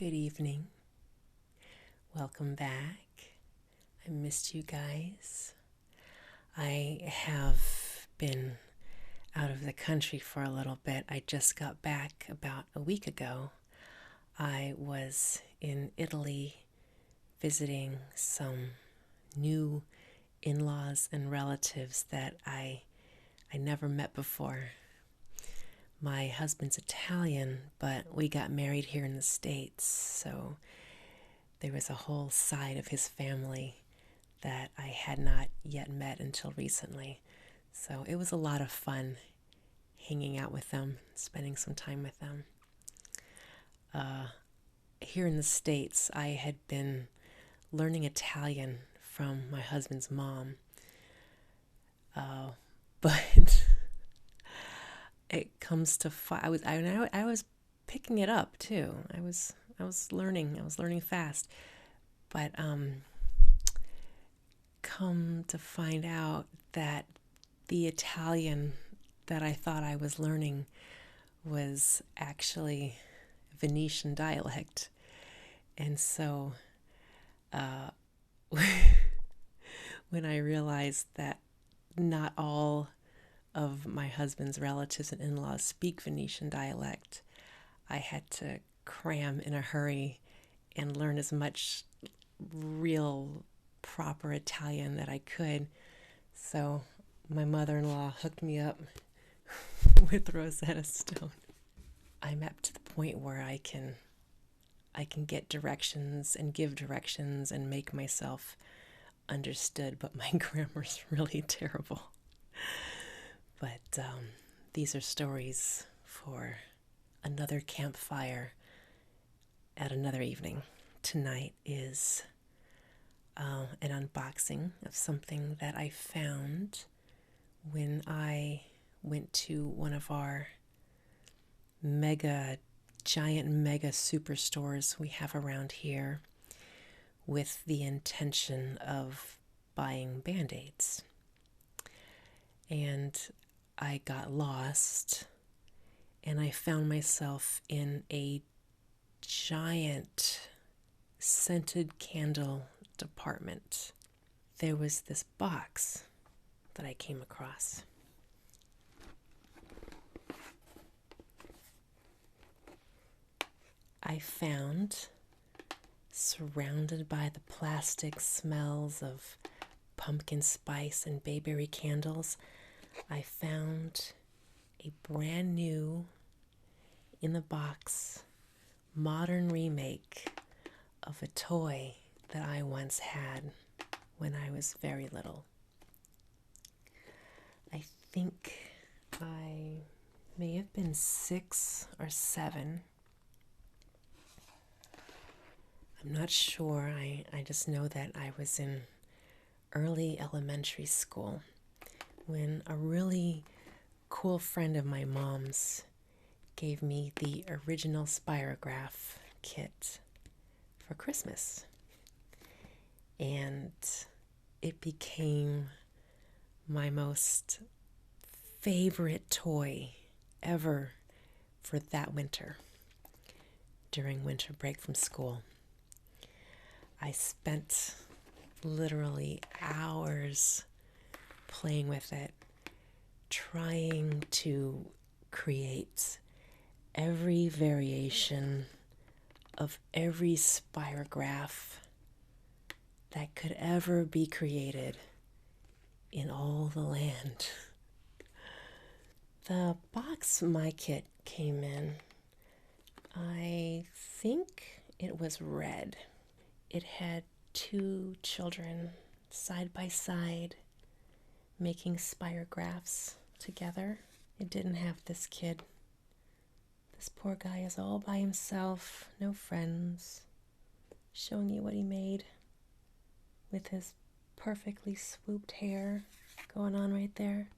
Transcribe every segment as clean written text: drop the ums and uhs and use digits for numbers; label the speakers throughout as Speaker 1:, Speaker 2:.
Speaker 1: Good evening. Welcome back. I missed you guys. I have been out of the country for a little bit. I just got back about a week ago. I was in Italy visiting some new in-laws and relatives that I never met before. My husband's Italian, but we got married here in the States, so there was a whole side of his family that I had not yet met until recently. So it was a lot of fun hanging out with them, spending some time with them. Here in the States, I had been learning Italian from my husband's mom, but it comes to I was picking it up too. I was learning fast, but come to find out that the Italian that I thought I was learning was actually Venetian dialect. And so when I realized that not all of my husband's relatives and in-laws speak Venetian dialect, I had to cram in a hurry and learn as much real proper Italian that I could. So my mother-in-law hooked me up with Rosetta Stone. I'm up to the point where I can get directions and give directions and make myself understood, but my grammar's really terrible. But these are stories for another campfire at another evening. Tonight is an unboxing of something that I found when I went to one of our giant mega superstores we have around here with the intention of buying Band-Aids. And I got lost and I found myself in a giant scented candle department. There was this box that I came across. I found, surrounded by the plastic smells of pumpkin spice and bayberry candles, I found a brand new, in the box, modern remake of a toy that I once had when I was very little. I think I may have been 6 or 7. I'm not sure. I just know that I was in early elementary school when a really cool friend of my mom's gave me the original Spirograph kit for Christmas. And it became my most favorite toy ever for that winter, during winter break from school. I spent literally hours playing with it, trying to create every variation of every spirograph that could ever be created in all the land. The box my kit came in, I think it was red. It had 2 children side by side making spirographs together. It didn't have this kid. This poor guy is all by himself, no friends, showing you what he made with his perfectly swooped hair going on right there.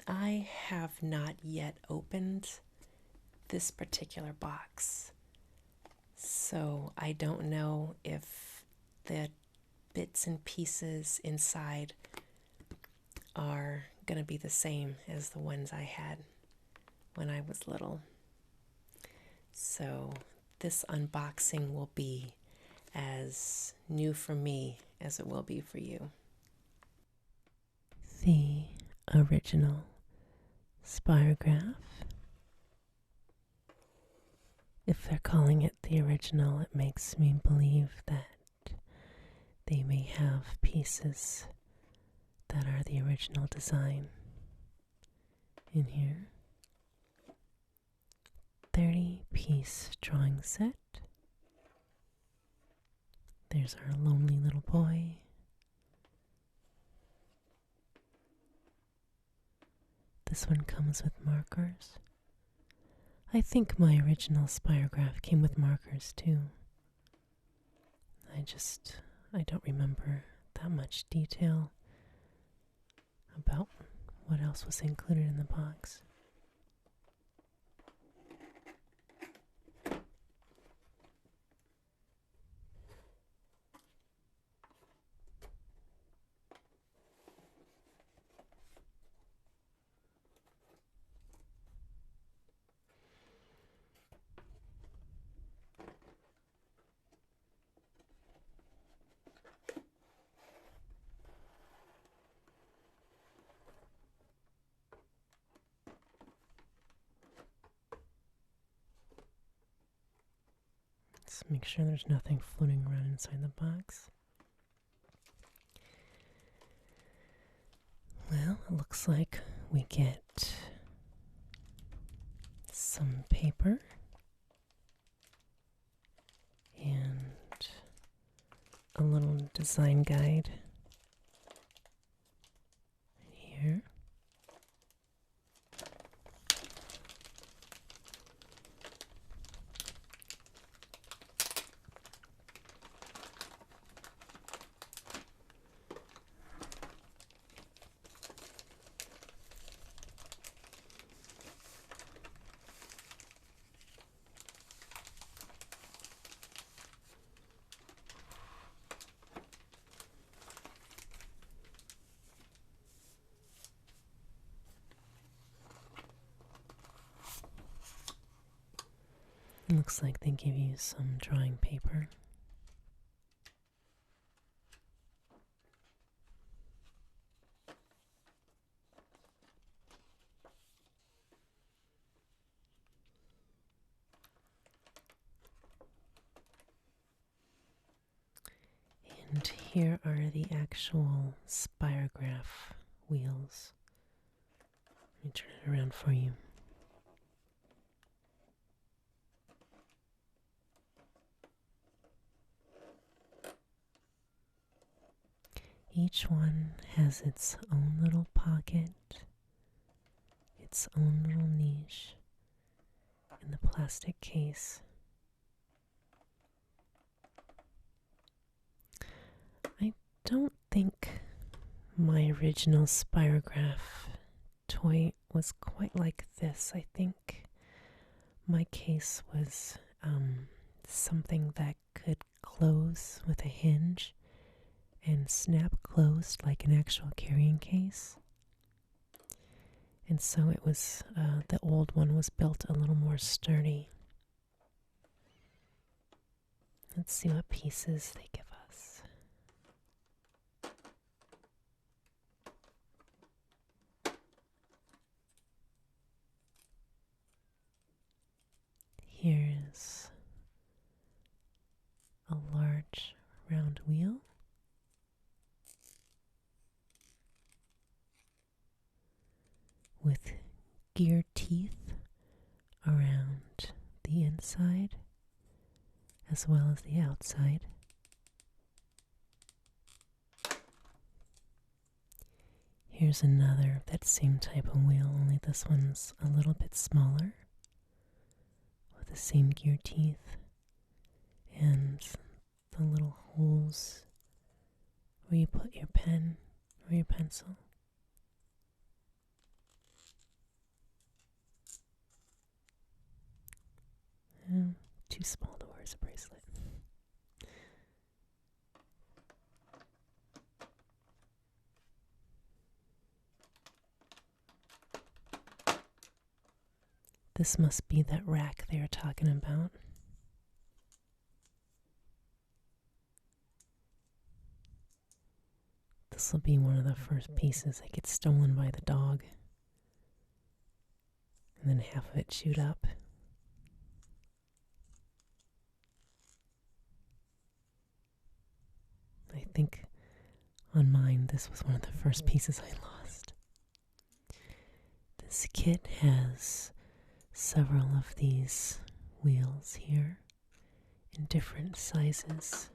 Speaker 1: I have not yet opened this particular box, so I don't know if the bits and pieces inside are going to be the same as the ones I had when I was little. So this unboxing will be as new for me as it will be for you. The original Spirograph. If they're calling it the original, it makes me believe that they may have pieces that are the original design in here. 30-piece drawing set. There's our lonely little boy. This one comes with markers. I think my original Spirograph came with markers too. I don't remember that much detail about what else was included in the box. Let's make sure there's nothing floating around inside the box. Well, it looks like we get some paper and a little design guide here. It looks like they give you some drawing paper. And here are the actual Spirograph wheels. Let me turn it around for you. Each one has its own little pocket, its own little niche in the plastic case. I don't think my original Spirograph toy was quite like this. I think my case was something that could close with a hinge and snap closed like an actual carrying case. And so it was, the old one was built a little more sturdy. Let's see what pieces they give us. Here's a large round wheel. With gear teeth around the inside as well as the outside. Here's another of that same type of wheel, only this one's a little bit smaller, with the same gear teeth and the little holes where you put your pen or your pencil. Too small to wear as a bracelet. This must be that rack they were talking about. This will be one of the first pieces that gets stolen by the dog. And then half of it chewed up. I think on mine this was one of the first pieces I lost. This kit has several of these wheels here in different sizes.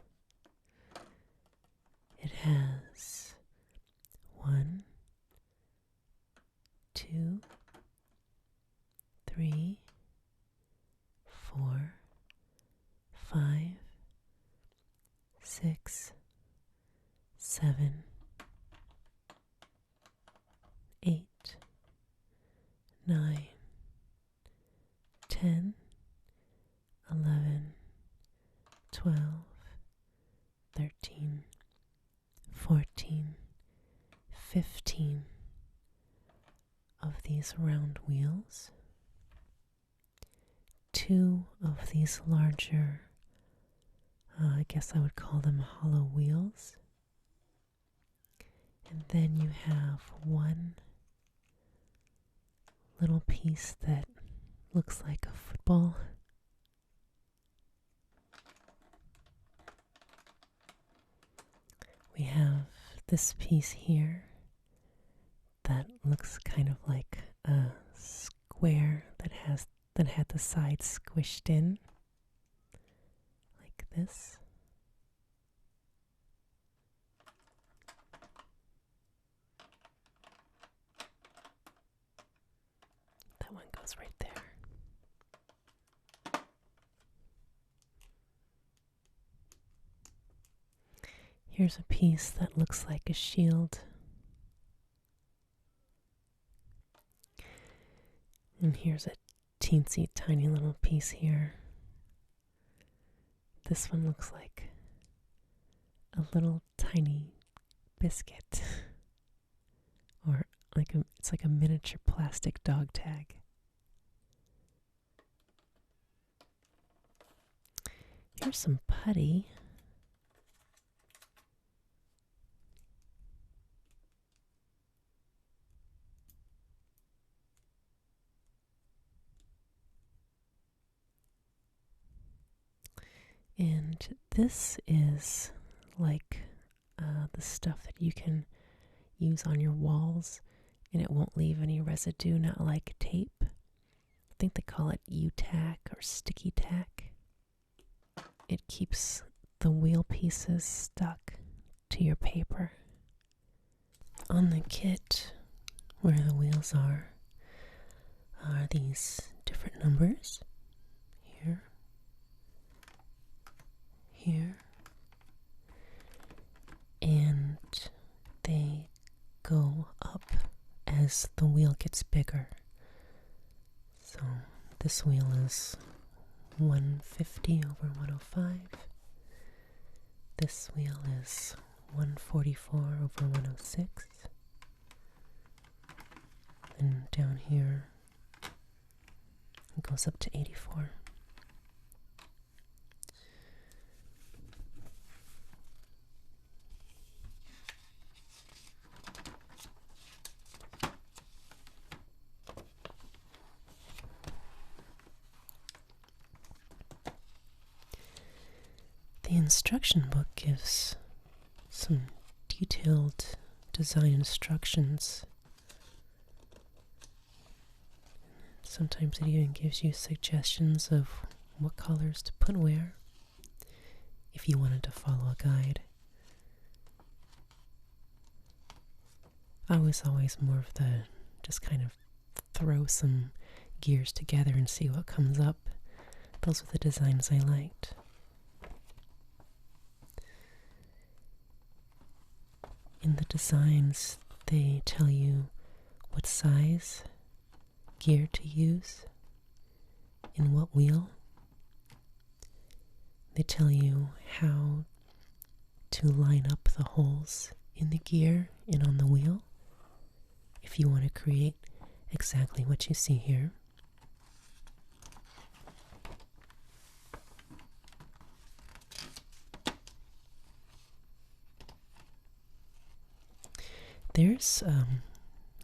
Speaker 1: It has 1, 2, 3, 4, 5, 6, 7, 8, 9, 10, 11, 12, 13, 14, 15 of these round wheels, 2 of these larger, I guess I would call them hollow wheels, and then you have one little piece that looks like a football. We have this piece here that looks kind of like a square that had the sides squished in, like this. That one goes right there. Here's a piece that looks like a shield. And here's a teensy tiny little piece here. This one looks like a little tiny biscuit. Or it's like a miniature plastic dog tag. Here's some putty. And this is like the stuff that you can use on your walls and it won't leave any residue, not like tape. I think they call it U-tack or sticky tack. It keeps the wheel pieces stuck to your paper. On the kit, where the wheels are these different numbers. Here. Here, and they go up as the wheel gets bigger. So this wheel is 150 over 105. This wheel is 144 over 106. And down here it goes up to 84. The instruction book gives some detailed design instructions. Sometimes it even gives you suggestions of what colors to put where, if you wanted to follow a guide. I was always more of the just kind of throw some gears together and see what comes up. Those were the designs I liked. In the designs, they tell you what size gear to use in what wheel. They tell you how to line up the holes in the gear and on the wheel if you want to create exactly what you see here. there's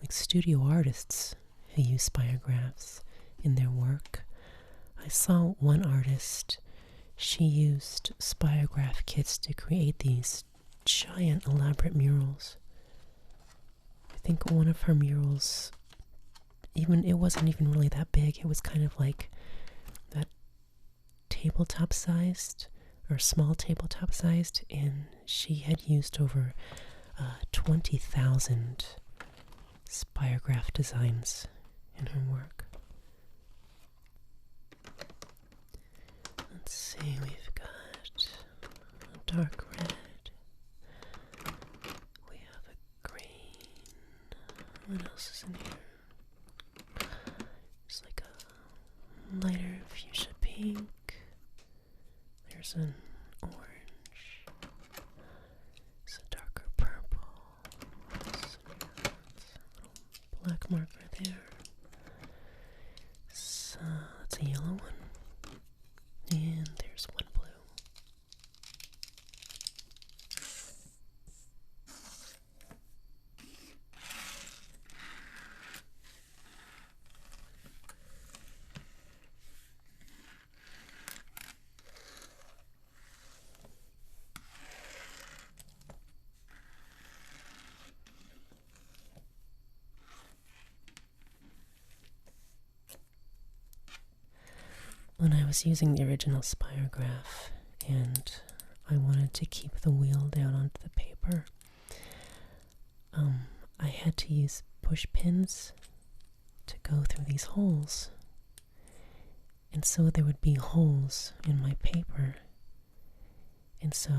Speaker 1: like studio artists who use spirographs in their work. I saw one artist, she used spirograph kits to create these giant elaborate murals. I think one of her murals, it wasn't even really that big. It was kind of like that tabletop sized or small tabletop sized, and she had used over 20,000 spirograph designs in her work. Let's see, we've got a dark red, we have a green, what else is in here? There's like a lighter fuchsia pink, there's an orange, there's a darker purple, there's a little black marker there, so that's a yellow one. And there's one blue. When I was using the original Spirograph and I wanted to keep the wheel down onto the paper, I had to use push pins to go through these holes. And so there would be holes in my paper. And so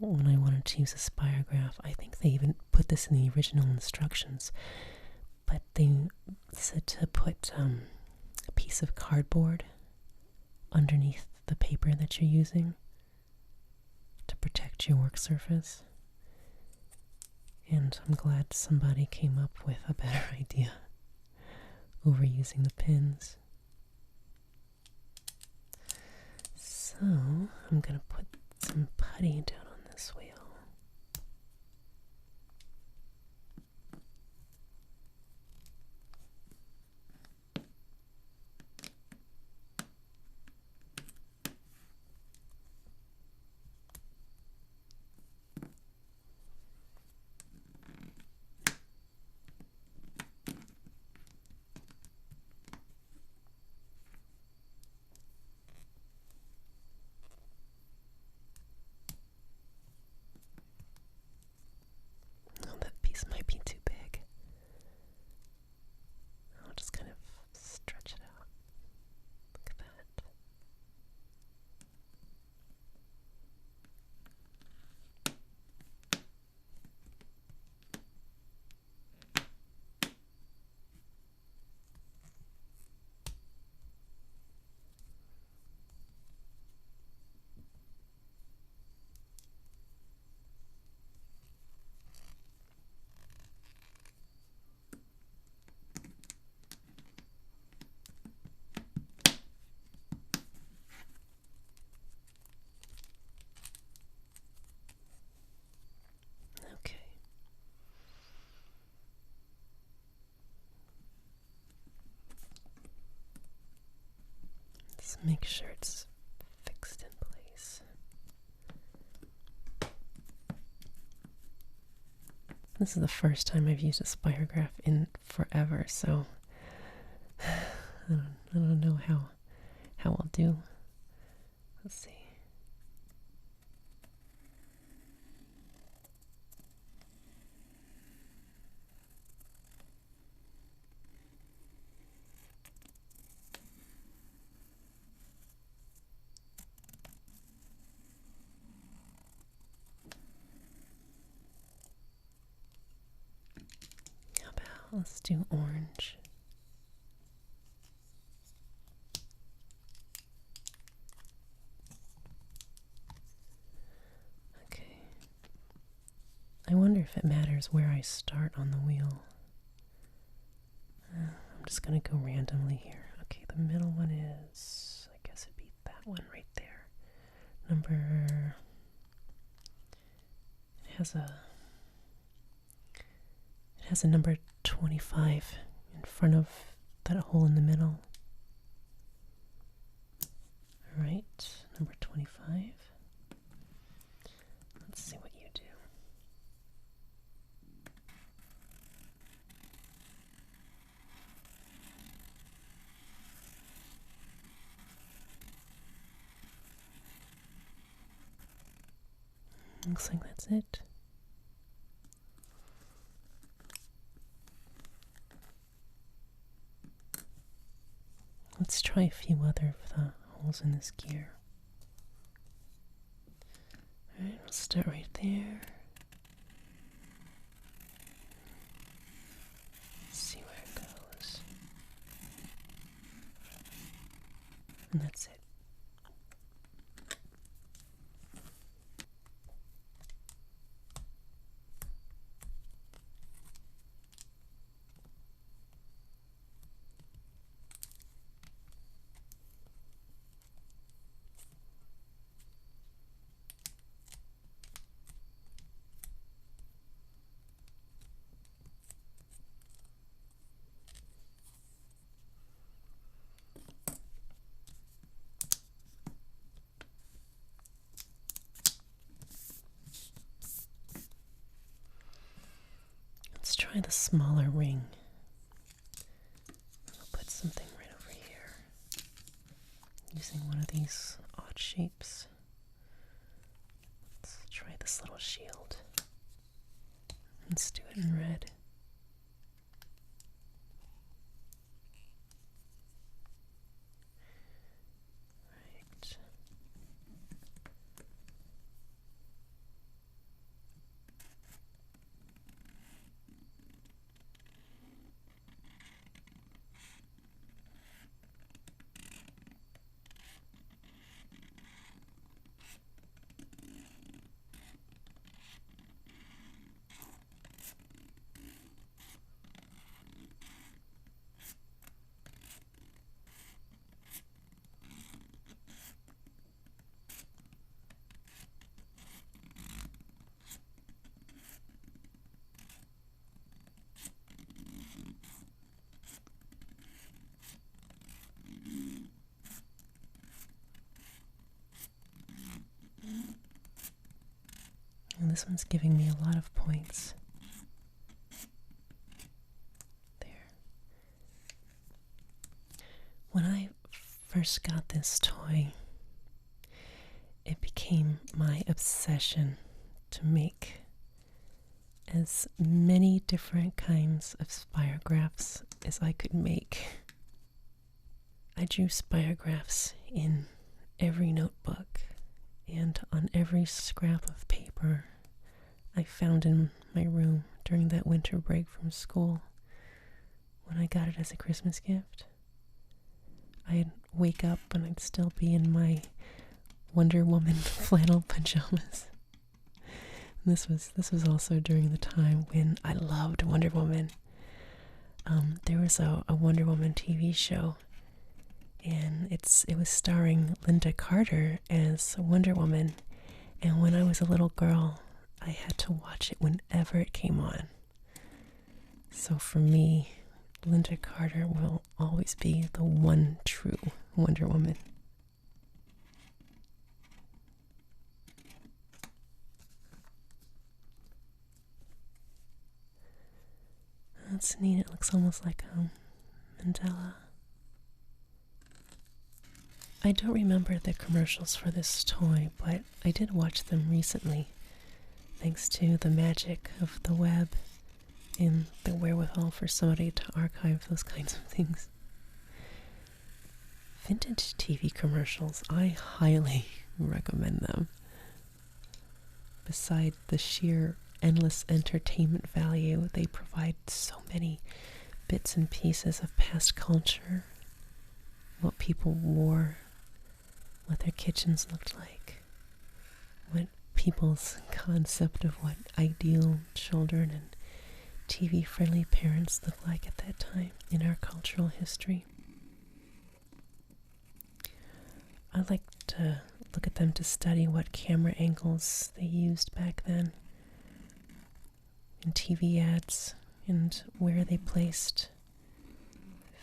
Speaker 1: when I wanted to use a Spirograph, I think they even put this in the original instructions, but they said to put a piece of cardboard underneath the paper that you're using to protect your work surface. And I'm glad somebody came up with a better idea over using the pins. So I'm going to put some putty down on this wheel. Might be too big. I'll just kind of stretch it out. Look at that. Let's make sure it's fixed in place. This is the first time I've used a Spirograph in forever, so I don't know how I'll do. Let's see. Let's do orange. Okay. I wonder if it matters where I start on the wheel. I'm just going to go randomly here. Okay, the middle one is, I guess it'd be that one right there. It has a has a number 25 in front of that hole in the middle. All right, number 25. Let's see what you do. Looks like that's it. Let's try a few other of the holes in this gear. Alright, we'll start right there. See where it goes. And that's it. Let's try the smaller ring. I'll put something right over here using one of these odd shapes. Let's try this little shield. Let's do it in red. Right. And this one's giving me a lot of points. There. When I first got this toy, it became my obsession to make as many different kinds of spirographs as I could make. I drew spirographs in every notebook and on every scrap of paper I found in my room during that winter break from school when I got it as a Christmas gift. I'd wake up and I'd still be in my Wonder Woman flannel pajamas. And this was also during the time when I loved Wonder Woman. There was a Wonder Woman TV show, and it was starring Linda Carter as Wonder Woman. And when I was a little girl, I had to watch it whenever it came on. So for me, Linda Carter will always be the one true Wonder Woman. That's neat. It looks almost like a mandala. I don't remember the commercials for this toy, but I did watch them recently, thanks to the magic of the web and the wherewithal for somebody to archive those kinds of things. Vintage TV commercials, I highly recommend them. Beside the sheer endless entertainment value, they provide so many bits and pieces of past culture, what people wore, what their kitchens looked like, what people's concept of what ideal children and TV-friendly parents looked like at that time in our cultural history. I like to look at them to study what camera angles they used back then in TV ads and where they placed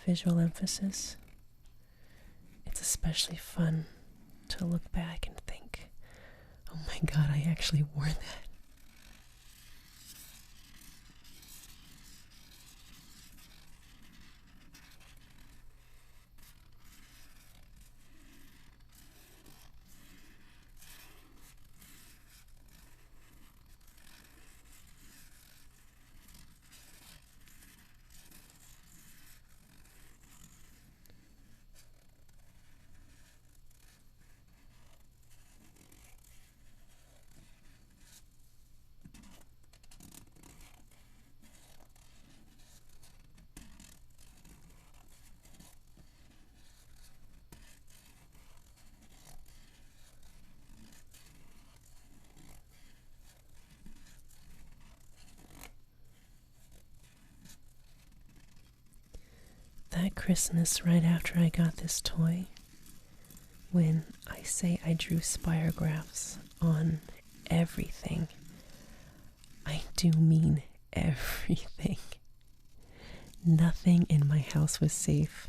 Speaker 1: visual emphasis. It's especially fun to look back and think, oh my God, I actually wore that. That Christmas, right after I got this toy, when I say I drew spirographs on everything, I do mean everything. Nothing in my house was safe.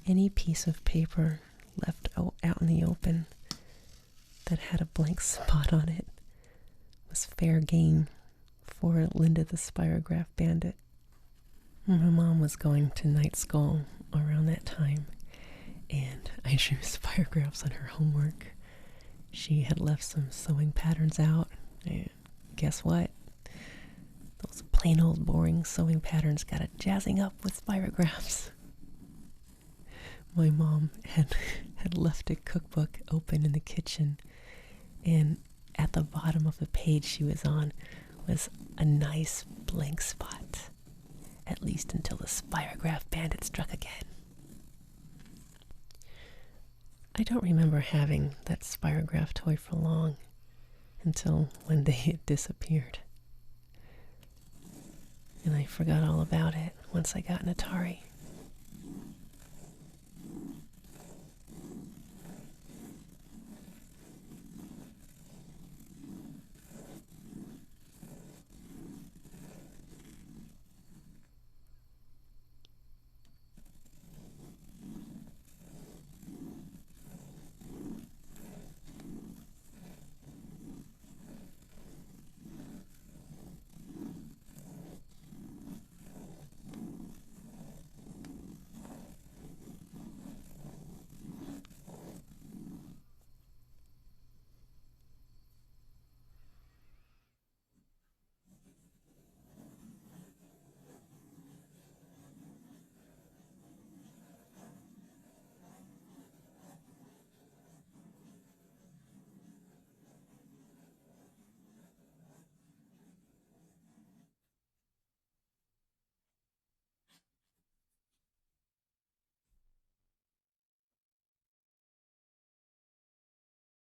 Speaker 1: Any piece of paper left out in the open that had a blank spot on it was fair game for Linda the Spirograph bandit. My mom was going to night school around that time, and I drew spirographs on her homework. She had left some sewing patterns out, and guess what? Those plain old boring sewing patterns got a jazzing up with spirographs. My mom had left a cookbook open in the kitchen, and at the bottom of the page she was on was a nice blank spot. At least until the Spirograph bandit struck again. I don't remember having that Spirograph toy for long, until one day it disappeared. And I forgot all about it once I got an Atari.